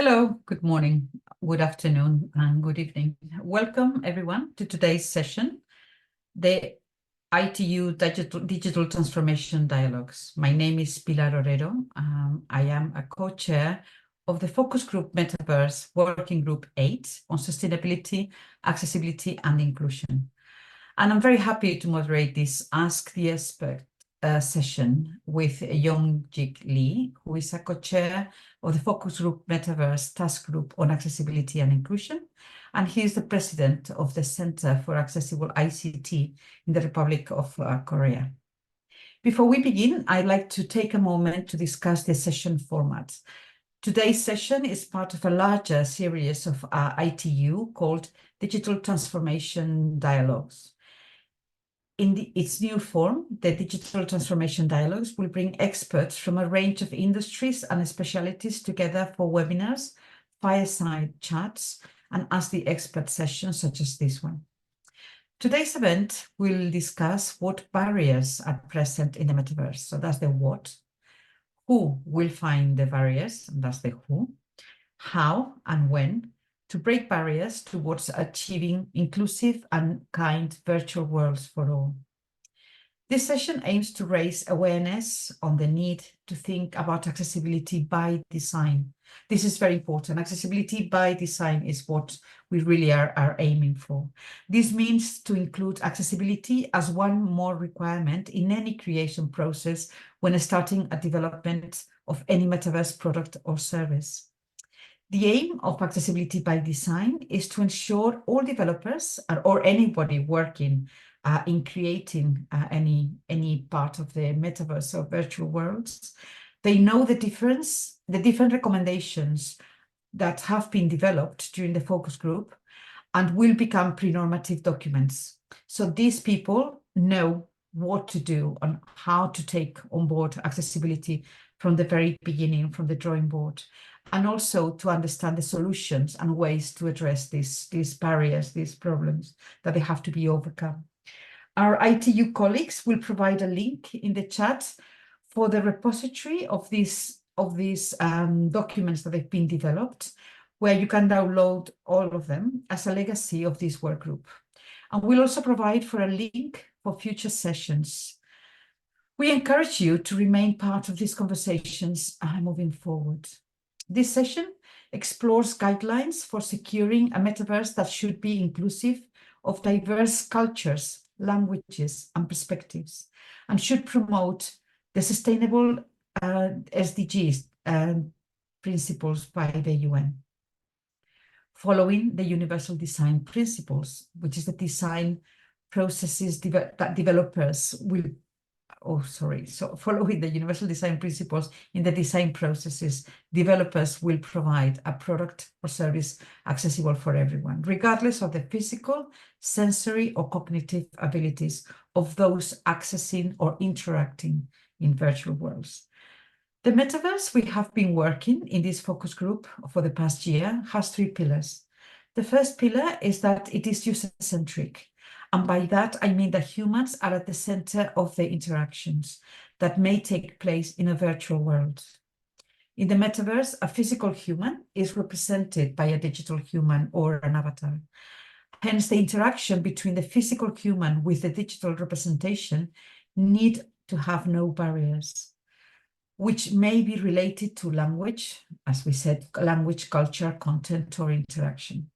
Hello, good morning, good afternoon, and good evening. Welcome, everyone, to today's session, the ITU Digital Transformation Dialogues. My name is Pilar Orero. I am a co-chair of the focus group Metaverse Working Group 8 on sustainability, accessibility, and inclusion. And I'm very happy to moderate this Ask the Expert session with Yongjik Lee, who is a co-chair of the focus group Metaverse Task Group on Accessibility and Inclusion, and he is the president of the Center for Accessible ICT in the Republic of Korea. Before we begin, I'd like to take a moment to discuss the session format. Today's session is part of a larger series of ITU called Digital Transformation Dialogues. In its new form, the Digital Transformation Dialogues will bring experts from a range of industries and specialties together for webinars, fireside chats, and Ask the Expert sessions such as this one. Today's event will discuss what barriers are present in the metaverse. So that's the what. Who will find the barriers, and that's the who. How and when to break barriers towards achieving inclusive and kind virtual worlds for all. This session aims to raise awareness on the need to think about accessibility by design. This is very important. Accessibility by design is what we really are aiming for. This means to include accessibility as one more requirement in any creation process when starting a development of any metaverse product or service. The aim of accessibility by design is to ensure all developers or anybody working in creating any part of the metaverse or virtual worlds, they know the different recommendations that have been developed during the focus group and will become pre-normative documents. So these people know what to do and how to take on board accessibility from the very beginning, from the drawing board, and also to understand the solutions and ways to address these barriers, these problems that they have to be overcome. Our ITU colleagues will provide a link in the chat for the repository of these documents that have been developed, where you can download all of them as a legacy of this work group. And we'll also provide for a link for future sessions. We encourage you to remain part of these conversations moving forward. This session explores guidelines for securing a metaverse that should be inclusive of diverse cultures, languages, and perspectives, and should promote the sustainable SDGs principles by the UN. Following the Universal Design Principles, which is the design processes that developers will So following the universal design principles in the design processes, developers will provide a product or service accessible for everyone, regardless of the physical, sensory, or cognitive abilities of those accessing or interacting in virtual worlds. The metaverse we have been working in this focus group for the past year has 3 pillars. The first pillar is that it is user-centric. And by that, I mean that humans are at the center of the interactions that may take place in a virtual world. In the metaverse, a physical human is represented by a digital human or an avatar. Hence, the interaction between the physical human with the digital representation need to have no barriers, which may be related to language, as we said, language, culture, content, or interaction.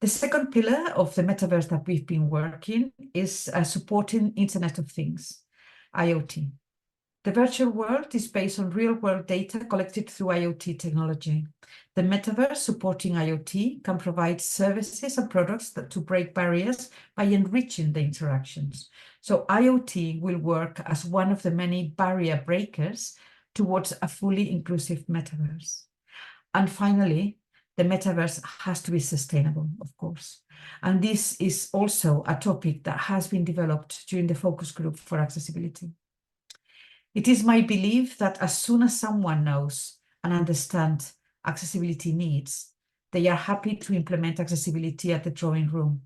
The second pillar of the metaverse that we've been working is supporting Internet of Things, IoT. The virtual world is based on real-world data collected through IoT technology. The metaverse supporting IoT can provide services and products to break barriers by enriching the interactions. So IoT will work as one of the many barrier breakers towards a fully inclusive metaverse. And finally, the metaverse has to be sustainable, of course. And this is also a topic that has been developed during the focus group for accessibility. It is my belief that as soon as someone knows and understands accessibility needs, they are happy to implement accessibility at the drawing room.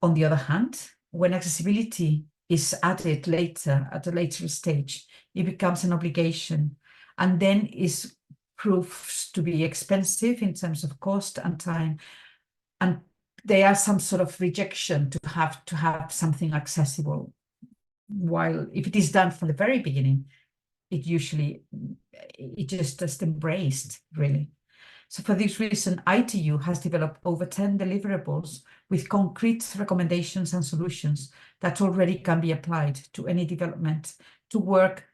On the other hand, when accessibility is added later, at a later stage, it becomes an obligation and then is proves to be expensive in terms of cost and time, and there are some sort of rejection to have something accessible. While if it is done from the very beginning, it just embraced, really. So for this reason, ITU has developed over 10 deliverables with concrete recommendations and solutions that already can be applied to any development to work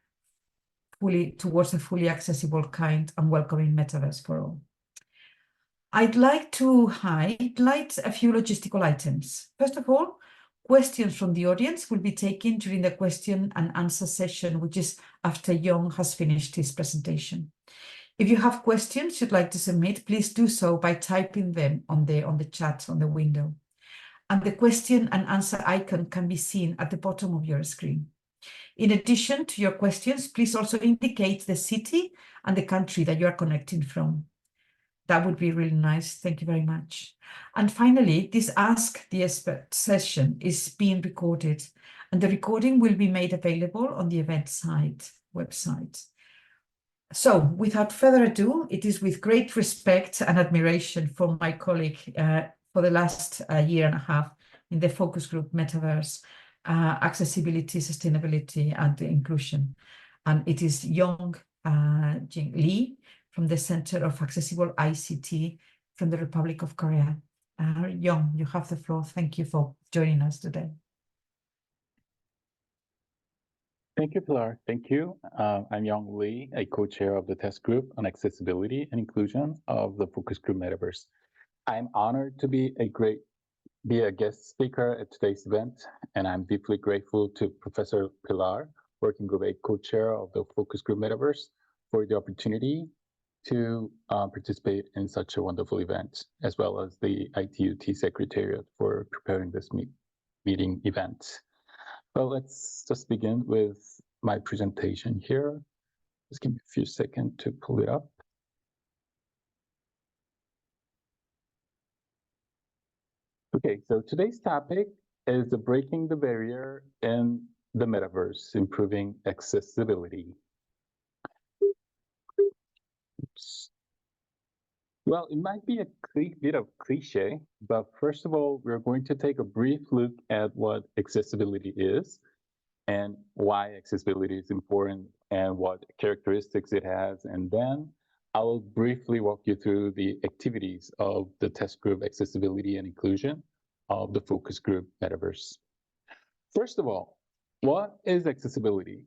fully towards a fully accessible, kind and welcoming metaverse for all. I'd like to highlight a few logistical items. First of all, questions from the audience will be taken during the question and answer session, which is after Jon has finished his presentation. If you have questions you'd like to submit, please do so by typing them on the chat on the window. And the question and answer icon can be seen at the bottom of your screen. In addition to your questions, please also indicate the city and the country that you are connecting from. That would be really nice. Thank you very much. And finally, this Ask the Expert session is being recorded, and the recording will be made available on the event website. So without further ado, it is with great respect and admiration for my colleague for the last year and a half in the focus group Metaverse, Accessibility, Sustainability and Inclusion. And it is Jon Lee from the Center of Accessible ICT from the Republic of Korea. Jon, you have the floor. Thank you for joining us today. Thank you, Pilar. Thank you. I'm Jon Lee, a co-chair of the test group on accessibility and inclusion of the focus group Metaverse. I'm honored to be a guest speaker at today's event, and I'm deeply grateful to Professor Pilar, working group a co-chair of the focus group Metaverse, for the opportunity to participate in such a wonderful event, as well as the ITUT Secretariat for preparing this meeting event. Well, let's just begin with my presentation here. Just give me a few seconds to pull it up. Okay, so today's topic is the breaking the barrier in the metaverse, improving accessibility. Oops. Well, it might be a bit of cliche, but first of all, we're going to take a brief look at what accessibility is and why accessibility is important and what characteristics it has. And then I will briefly walk you through the activities of the test group Accessibility and Inclusion of the focus group Metaverse. First of all, what is accessibility?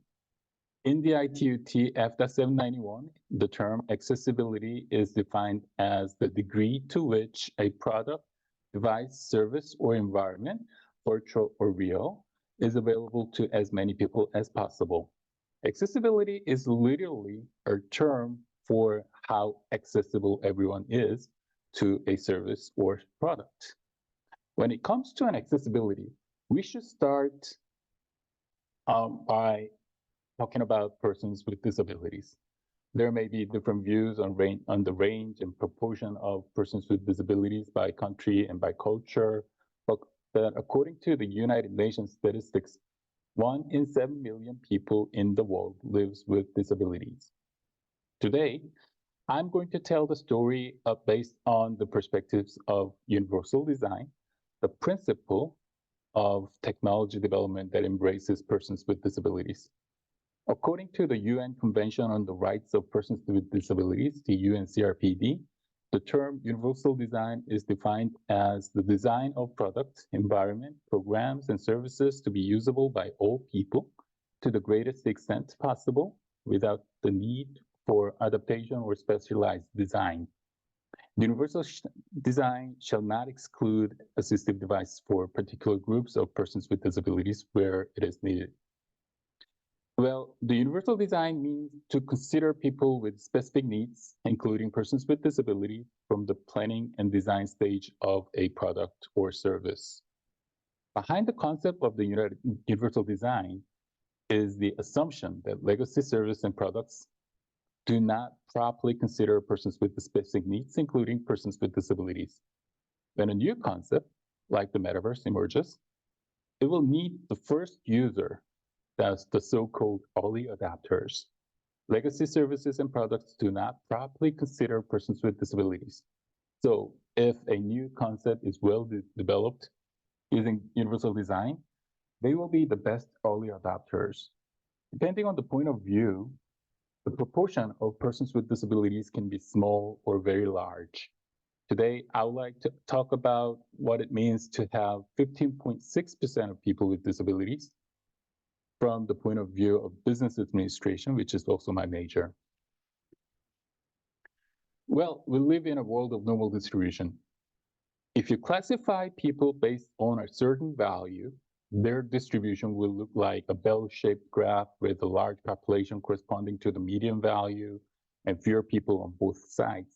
In the ITUT F.791, the term accessibility is defined as the degree to which a product, device, service, or environment, virtual or real, is available to as many people as possible. Accessibility is literally a term for how accessible everyone is to a service or product. When it comes to an accessibility, we should start by talking about persons with disabilities. There may be different views on the range and proportion of persons with disabilities by country and by culture, but according to the United Nations statistics, 1 in 7 million people in the world lives with disabilities. Today, I'm going to tell the story based on the perspectives of universal design, the principle of technology development that embraces persons with disabilities. According to the UN Convention on the Rights of Persons with Disabilities, the UNCRPD, the term universal design is defined as the design of products, environment, programs, and services to be usable by all people to the greatest extent possible without the need for adaptation or specialized design. Universal design shall not exclude assistive devices for particular groups of persons with disabilities where it is needed. Well, the universal design means to consider people with specific needs, including persons with disability, from the planning and design stage of a product or service. Behind the concept of the universal design is the assumption that legacy services and products do not properly consider persons with specific needs, including persons with disabilities. When a new concept, like the metaverse, emerges, it will need the first user, that's the so-called early adopters. Legacy services and products do not properly consider persons with disabilities. So if a new concept is well developed using universal design, they will be the best early adopters. Depending on the point of view, the proportion of persons with disabilities can be small or very large. Today, I would like to talk about what it means to have 15.6% of people with disabilities from the point of view of business administration, which is also my major. Well, we live in a world of normal distribution. If you classify people based on a certain value, their distribution will look like a bell-shaped graph with a large population corresponding to the median value and fewer people on both sides.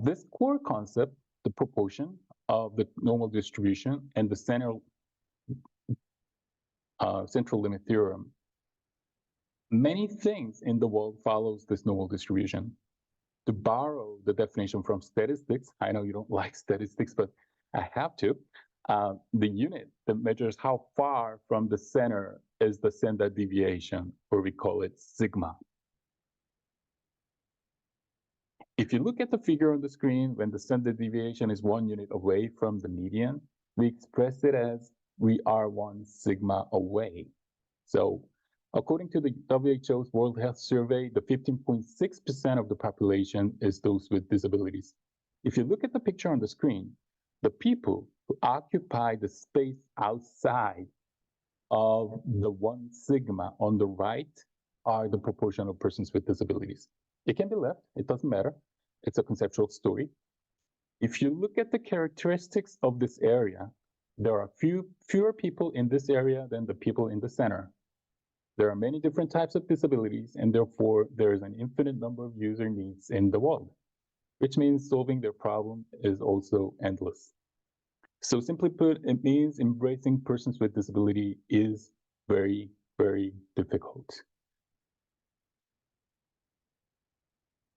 This core concept, the proportion of the normal distribution and the central limit theorem, many things in the world follows this normal distribution. To borrow the definition from statistics, I know you don't like statistics, but I have to. The unit that measures how far from the center is the standard deviation, or we call it sigma. If you look at the figure on the screen, when the standard deviation is 1 unit away from the median, we express it as we are 1 sigma away. So according to the WHO's World Health Survey, the 15.6% of the population is those with disabilities. If you look at the picture on the screen, the people who occupy the space outside of the 1 sigma on the right are the proportion of persons with disabilities. It can be left, it doesn't matter. It's a conceptual story. If you look at the characteristics of this area, there are fewer people in this area than the people in the center. There are many different types of disabilities, and therefore there is an infinite number of user needs in the world, which means solving their problem is also endless. So simply put, it means embracing persons with disability is very, very difficult.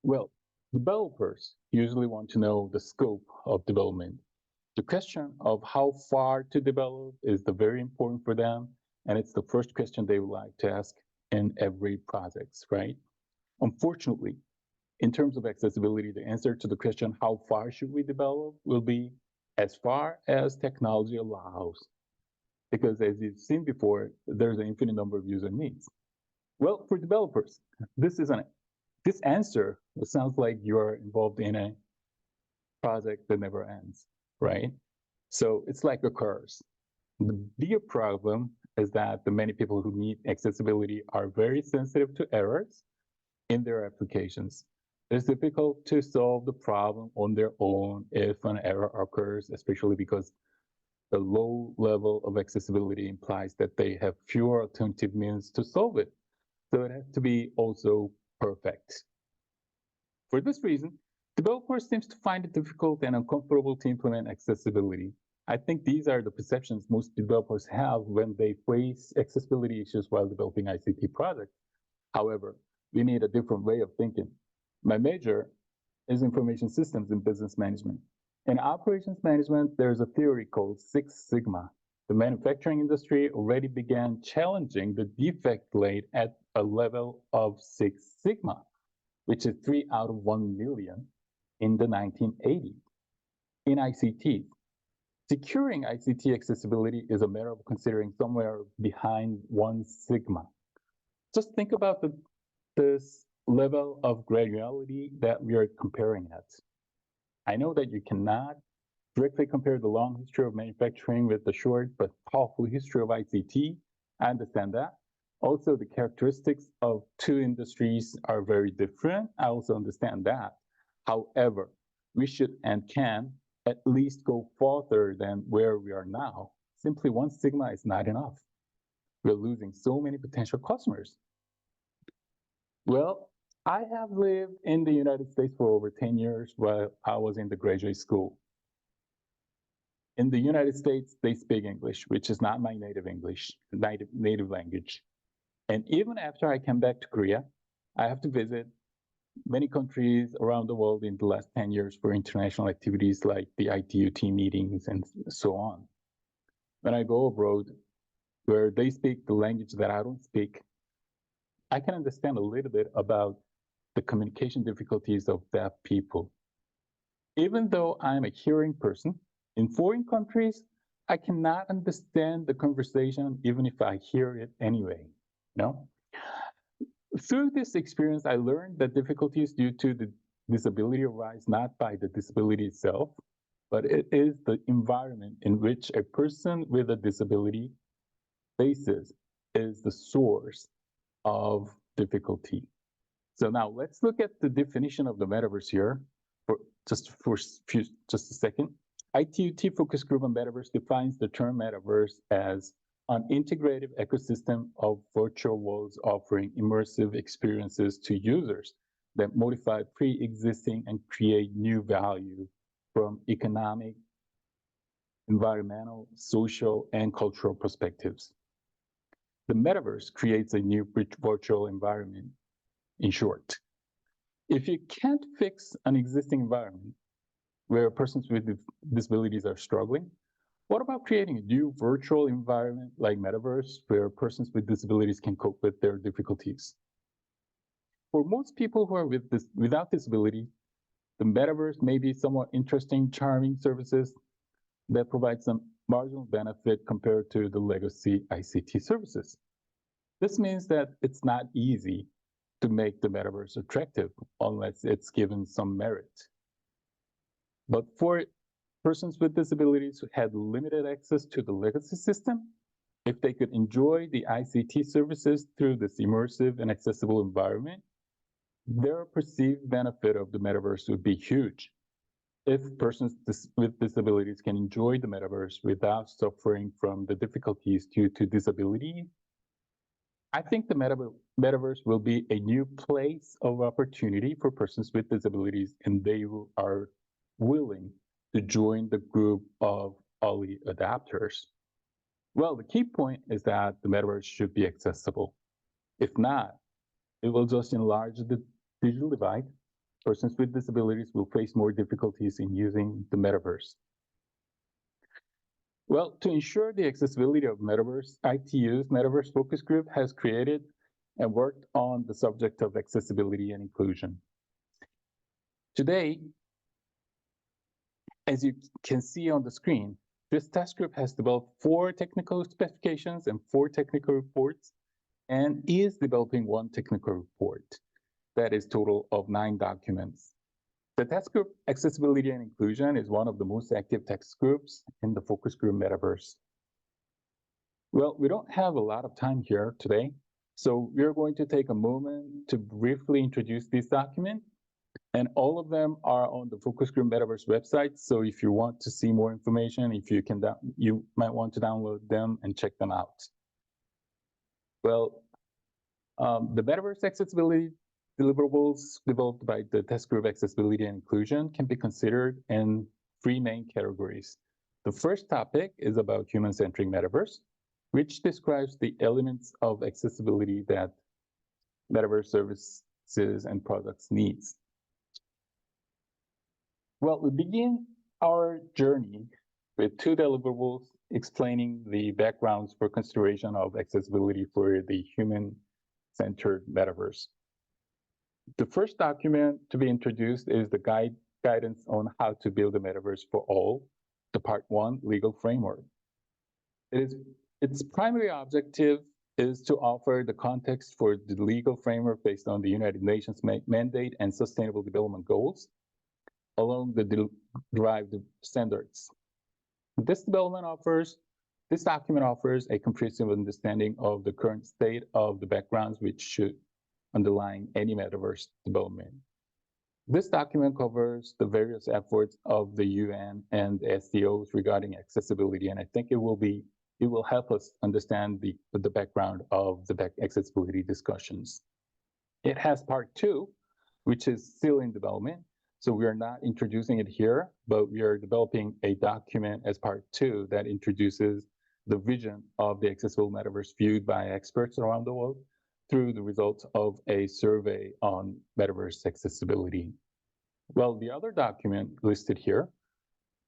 Well, developers usually want to know the scope of development. The question of how far to develop is very important for them, and it's the first question they would like to ask in every project, right? Unfortunately, in terms of accessibility, the answer to the question, how far should we develop, will be as far as technology allows. Because as you've seen before, there's an infinite number of user needs. Well, for developers, this answer sounds like you're involved in a project that never ends, right? So it's like a curse. The bigger problem is that the many people who need accessibility are very sensitive to errors in their applications. It's difficult to solve the problem on their own if an error occurs, especially because the low level of accessibility implies that they have fewer alternative means to solve it. So it has to be also perfect. For this reason, developers seem to find it difficult and uncomfortable to implement accessibility. I think these are the perceptions most developers have when they face accessibility issues while developing ICT projects. However, we need a different way of thinking. My major is information systems and business management. In operations management, there's a theory called Six Sigma. The manufacturing industry already began challenging the defect rate at a level of 6 sigma, which is 3 out of 1 million in the 1980s. In ICT, securing ICT accessibility is a matter of considering somewhere behind 1 sigma. Just think about this level of granularity that we are comparing at. I know that you cannot directly compare the long history of manufacturing with the short but powerful history of ICT. I understand that. Also, the characteristics of two industries are very different. I also understand that. However, we should and can at least go further than where we are now. Simply 1 sigma is not enough. We're losing so many potential customers. Well, I have lived in the United States for over 10 years while I was in the graduate school. In the United States, they speak English, which is not my native English, native language. And even after I came back to Korea, I have to visit many countries around the world in the last 10 years for international activities like the ITUT meetings and so on. When I go abroad, where they speak the language that I don't speak, I can understand a little bit about the communication difficulties of deaf people. Even though I'm a hearing person, in foreign countries, I cannot understand the conversation even if I hear it anyway. No? Through this experience, I learned that difficulties due to the disability arise not by the disability itself, but it is the environment in which a person with a disability faces is the source of difficulty. So now let's look at the definition of the metaverse here for just a second. ITUT focus group on metaverse defines the term metaverse as an integrative ecosystem of virtual worlds offering immersive experiences to users that modify pre-existing and create new value from economic, environmental, social, and cultural perspectives. The metaverse creates a new virtual environment, in short. If you can't fix an existing environment where persons with disabilities are struggling, what about creating a new virtual environment like Metaverse where persons with disabilities can cope with their difficulties? For most people who are without disability, the Metaverse may be somewhat interesting, charming services that provide some marginal benefit compared to the legacy ICT services. This means that it's not easy to make the Metaverse attractive unless it's given some merit. But for persons with disabilities who had limited access to the legacy system, if they could enjoy the ICT services through this immersive and accessible environment, their perceived benefit of the metaverse would be huge. If persons with disabilities can enjoy the metaverse without suffering from the difficulties due to disability, I think the metaverse will be a new place of opportunity for persons with disabilities, and they are willing to join the group of early adopters. Well, the key point is that the metaverse should be accessible. If not, it will just enlarge the digital divide. Persons with disabilities will face more difficulties in using the metaverse. Well, to ensure the accessibility of metaverse, ITU's Metaverse Focus Group has created and worked on the subject of accessibility and inclusion. Today, as you can see on the screen, this task group has developed 4 technical specifications and 4 technical reports, and is developing 1 technical report. That is a total of 9 documents. The task group Accessibility and Inclusion is one of the most active task groups in the focus group Metaverse. Well, we don't have a lot of time here today, so we're going to take a moment to briefly introduce this document. And all of them are on the Focus Group Metaverse website. So if you want to see more information, you might want to download them and check them out. Well, the Metaverse accessibility deliverables developed by the task group Accessibility and Inclusion can be considered in 3 main categories. The first topic is about human-centric metaverse, which describes the elements of accessibility that metaverse services and products needs. Well, we begin our journey with 2 deliverables explaining the backgrounds for consideration of accessibility for the human-centered metaverse. The first document to be introduced is the guidance on how to build a metaverse for all, the part 1 legal framework. Its primary objective is to offer the context for the legal framework based on the United Nations mandate and Sustainable Development Goals, along the derived standards. This document offers a comprehensive understanding of the current state of the backgrounds which should underlying any metaverse development. This document covers the various efforts of the UN and SDOs regarding accessibility, and I think it will help us understand the background of the accessibility discussions. It has part 2, which is still in development. So we are not introducing it here, but we are developing a document as part 2 that introduces the vision of the accessible metaverse viewed by experts around the world through the results of a survey on metaverse accessibility. Well, the other document listed here,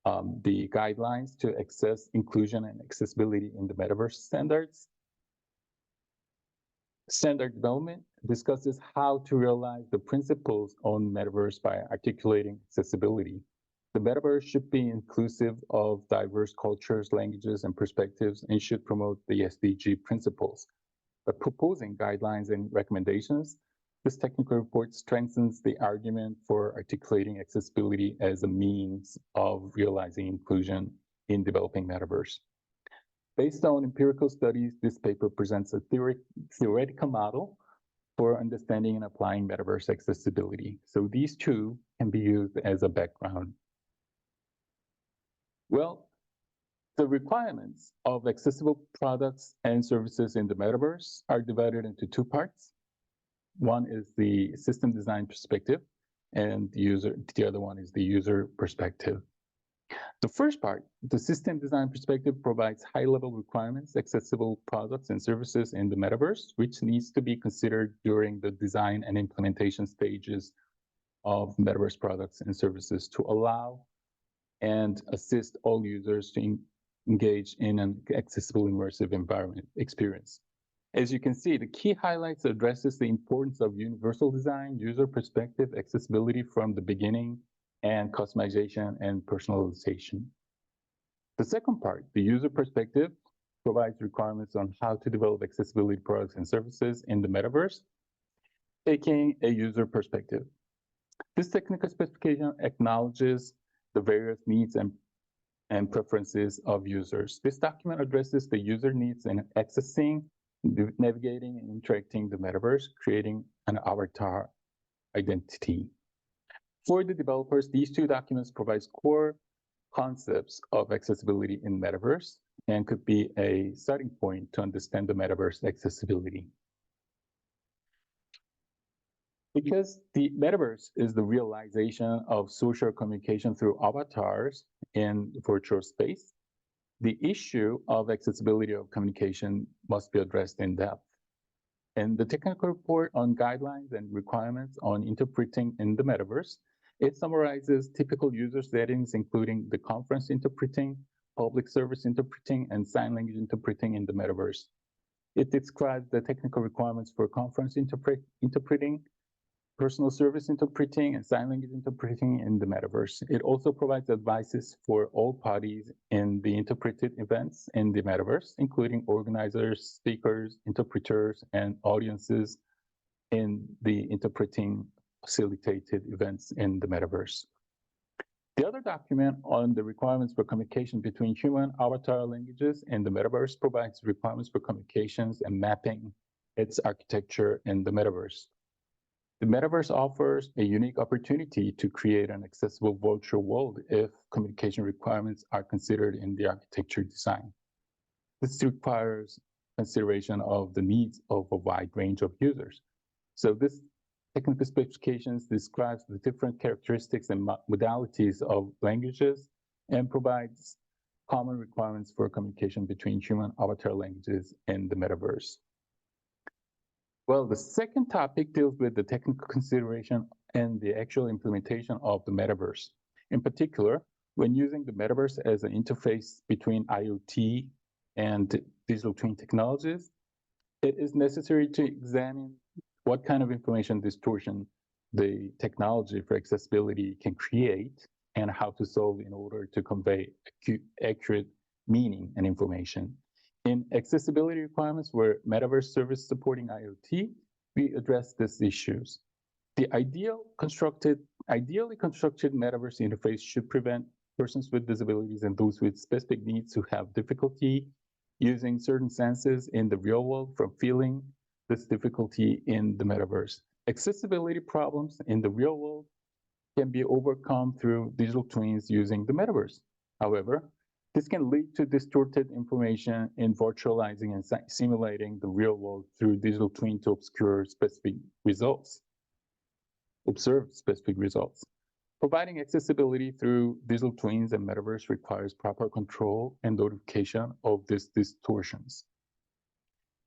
the guidelines to access, inclusion, and accessibility in the metaverse standards. Standard development discusses how to realize the principles on Metaverse by articulating accessibility. The Metaverse should be inclusive of diverse cultures, languages, and perspectives, and should promote the SDG principles. By proposing guidelines and recommendations, this technical report strengthens the argument for articulating accessibility as a means of realizing inclusion in developing Metaverse. Based on empirical studies, this paper presents a theoretical model for understanding and applying Metaverse accessibility. So these two can be used as a background. Well, the requirements of accessible products and services in the Metaverse are divided into two parts. One is the system design perspective, and the other one is the user perspective. The first part, the system design perspective, provides high-level requirements, accessible products and services in the Metaverse, which needs to be considered during the design and implementation stages of Metaverse products and services to allow and assist all users to engage in an accessible immersive environment experience. As you can see, the key highlights addresses the importance of universal design, user perspective, accessibility from the beginning, and customization and personalization. The second part, the user perspective, provides requirements on how to develop accessibility products and services in the Metaverse, taking a user perspective. This technical specification acknowledges the various needs and preferences of users. This document addresses the user needs in accessing, navigating, and interacting the Metaverse, creating an avatar identity. For the developers, these two documents provide core concepts of accessibility in Metaverse and could be a starting point to understand the Metaverse accessibility. Because the Metaverse is the realization of social communication through avatars in virtual space, the issue of accessibility of communication must be addressed in depth. In the technical report on guidelines and requirements on interpreting in the Metaverse, it summarizes typical user settings, including the conference interpreting, public service interpreting, and sign language interpreting in the Metaverse. It describes the technical requirements for conference interpreting, personal service interpreting, and sign language interpreting in the Metaverse. It also provides advices for all parties in the interpreted events in the Metaverse, including organizers, speakers, interpreters, and audiences in the interpreting facilitated events in the Metaverse. The other document on the requirements for communication between human avatar languages in the Metaverse provides requirements for communications and mapping its architecture in the Metaverse. The Metaverse offers a unique opportunity to create an accessible virtual world if communication requirements are considered in the architecture design. This requires consideration of the needs of a wide range of users. So this technical specifications describes the different characteristics and modalities of languages and provides common requirements for communication between human avatar languages in the Metaverse. Well, the second topic deals with the technical consideration and the actual implementation of the Metaverse. In particular, when using the Metaverse as an interface between IoT and digital twin technologies, it is necessary to examine what kind of information distortion the technology for accessibility can create and how to solve in order to convey accurate meaning and information. In accessibility requirements where Metaverse service supporting IoT, we address these issues. The ideally constructed Metaverse interface should prevent persons with disabilities and those with specific needs who have difficulty using certain senses in the real world from feeling this difficulty in the Metaverse. Accessibility problems in the real world can be overcome through digital twins using the Metaverse. However, this can lead to distorted information in virtualizing and simulating the real world through digital twin to obscure specific results, observe specific results. Providing accessibility through digital twins and Metaverse requires proper control and notification of these distortions.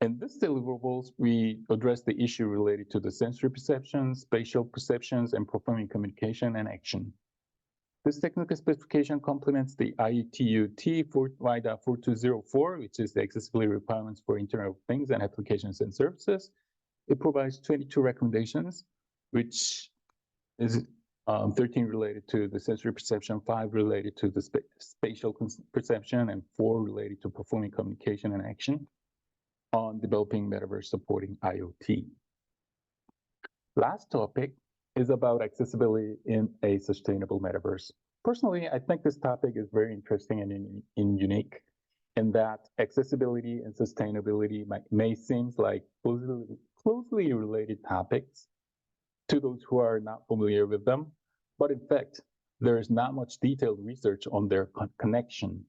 In these deliverables, we address the issue related to the sensory perceptions, spatial perceptions, and performing communication and action. This technical specification complements the ITU T Y.4204, which is the accessibility requirements for Internet of Things and applications and services, It provides 22 recommendations, which is 13 related to the sensory perception, 5 related to the spatial perception, and 4 related to performing communication and action on developing metaverse supporting IoT. Last topic is about accessibility in a sustainable metaverse. Personally, I think this topic is very interesting and unique in that accessibility and sustainability may seem like closely related topics to those who are not familiar with them, but in fact, there is not much detailed research on their connection.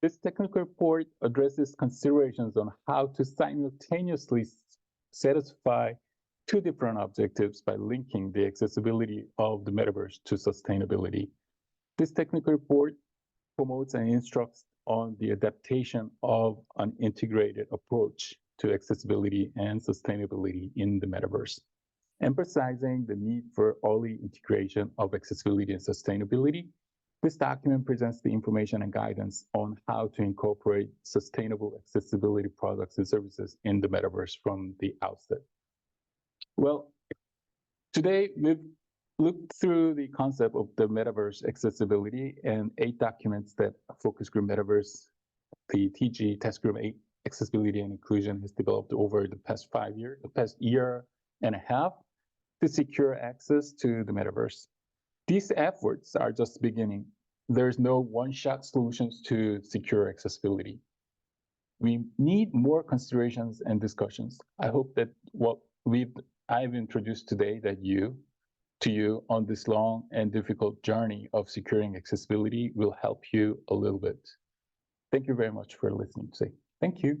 This technical report addresses considerations on how to simultaneously satisfy two different objectives by linking the accessibility of the metaverse to sustainability. This technical report promotes and instructs on the adaptation of an integrated approach to accessibility and sustainability in the metaverse, emphasizing the need for early integration of accessibility and sustainability. This document presents the information and guidance on how to incorporate sustainable accessibility products and services in the metaverse from the outset. Well, today we've looked through the concept of the metaverse accessibility and 8 documents that Focus Group Metaverse, the TG Task Group 8 Accessibility and Inclusion has developed over the past 5 years, the past year and a half to secure access to the metaverse. These efforts are just beginning. There's no one-shot solutions to secure accessibility. We need more considerations and discussions. I hope that what I've introduced today to you on this long and difficult journey of securing accessibility will help you a little bit. Thank you very much for listening today. Thank you.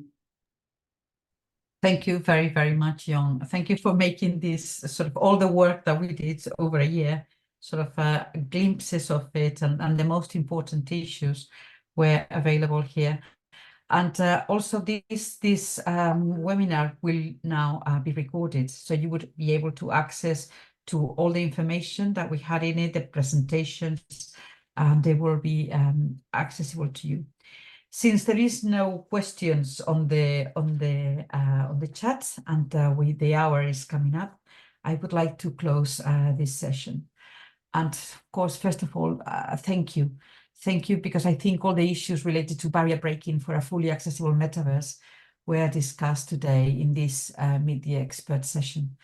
Thank you very, very much, Jon. Thank you for making this sort of all the work that we did over a year, sort of glimpses of it, and the most important issues were available here. And also this webinar will now be recorded, so you would be able to access to all the information that we had in it, the presentations, and they will be accessible to you. Since there is no questions on the chat, and the hour is coming up, I would like to close this session. And of course, first of all, thank you. Thank you, because I think all the issues related to barrier breaking for a fully accessible metaverse were discussed today in this mid-year expert session.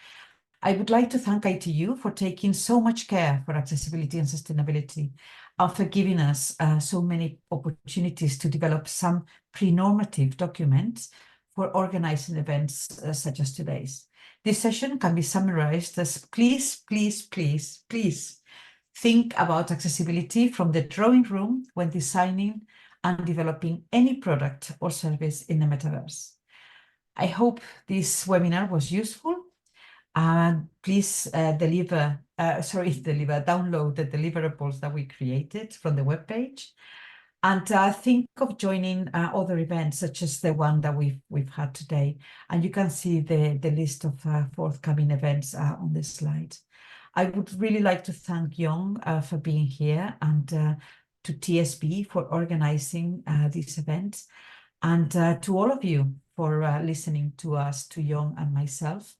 I would like to thank ITU for taking so much care for accessibility and sustainability, and for giving us so many opportunities to develop some pre-normative documents for organizing events such as today's. This session can be summarized as please, please, please, please think about accessibility from the drawing room when designing and developing any product or service in the metaverse. I hope this webinar was useful. And please download the deliverables that we created from the webpage. And think of joining other events such as the one that we've had today. And you can see the list of forthcoming events on this slide. I would really like to thank Jon for being here, and to TSB for organizing this event, and to all of you for listening to us, to Jon and myself.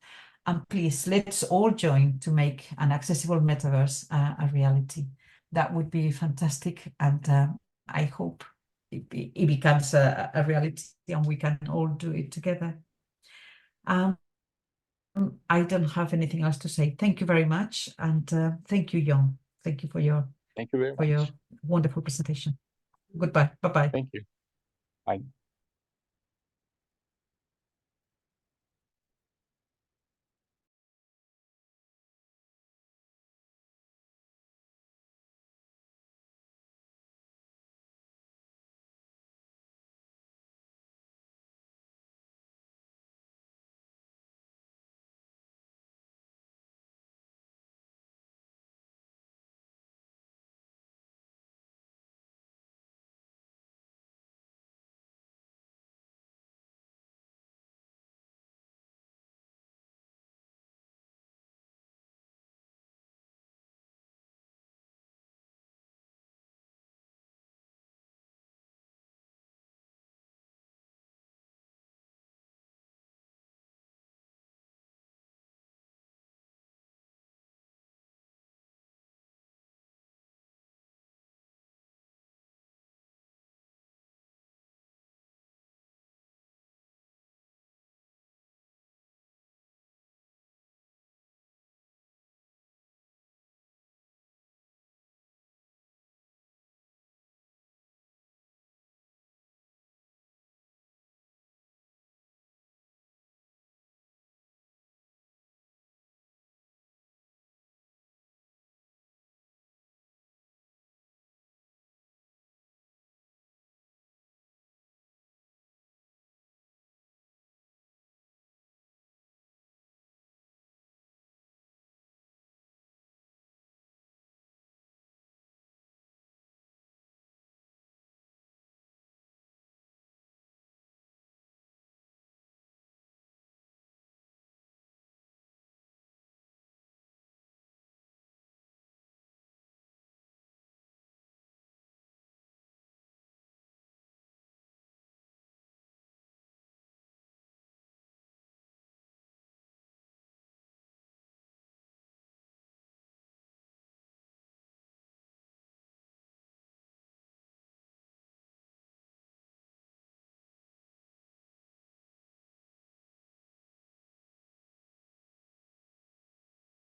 And please, let's all join to make an accessible metaverse a reality. That would be fantastic, and I hope it becomes a reality and we can all do it together. I don't have anything else to say. Thank you very much, and thank you, Jon. Thank you for your Thank you very much. Your wonderful presentation. Goodbye. Bye-bye. Thank you. Bye.